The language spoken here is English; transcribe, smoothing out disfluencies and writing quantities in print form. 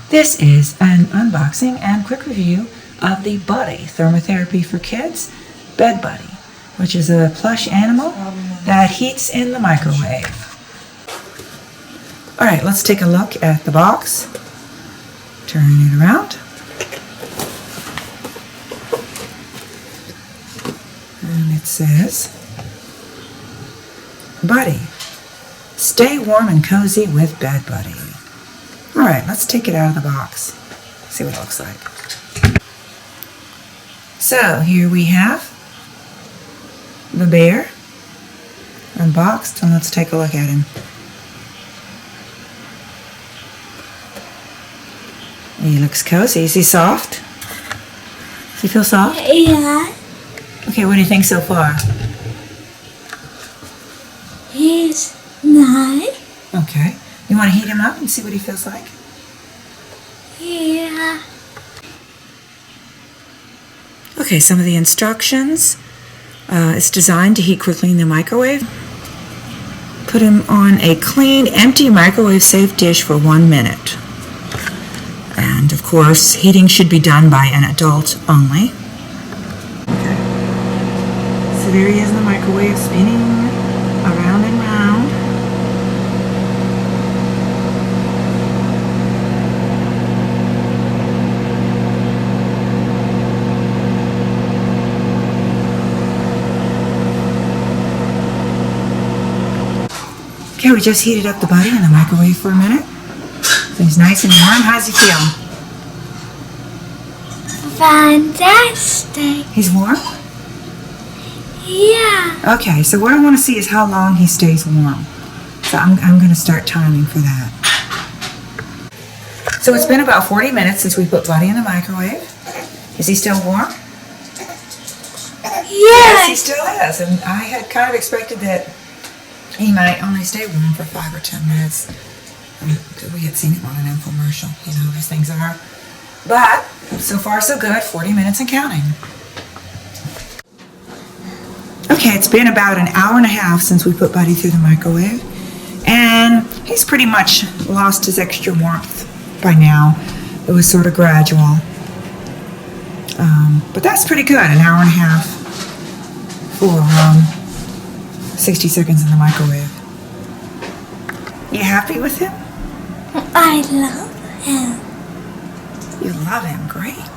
This is an unboxing and quick review of the Buddy Thermotherapy for Kids Bed Buddy, which is a plush animal that heats in the microwave. Alright, let's take a look at the box. Turn it around. And it says, Buddy, stay warm and cozy with Bed Buddy. Alright, let's take it out of the box. See what it looks like. So, here we have the bear unboxed, and let's take a look at him. He looks cozy. Is he soft? Does he feel soft? Yeah. Okay, what do you think so far? He's nice. Okay. You want to heat him up and see what he feels like? Yeah. Okay, some of the instructions. It's designed to heat quickly in the microwave. Put him on a clean, empty, microwave-safe dish for 1 minute. And, of course, heating should be done by an adult only. Okay. So there he is in the microwave, spinning around and round. Okay, we just heated up the Buddy in the microwave for a minute. So he's nice and warm. How does he feel? Fantastic. He's warm? Yeah. Okay, so what I want to see is how long he stays warm. So I'm going to start timing for that. So it's been about 40 minutes since we put Buddy in the microwave. Is he still warm? Yes, he still is. And I had kind of expected that he might only stay warm for 5 or 10 minutes. Because we had seen it on an infomercial. You know how these things are. But so far so good. 40 minutes and counting. Okay, it's been about an hour and a half since we put Buddy through the microwave. And he's pretty much lost his extra warmth by now. It was sort of gradual. But that's pretty good. An hour and a half for 60 seconds in the microwave. You happy with him? I love him. You love him. Great.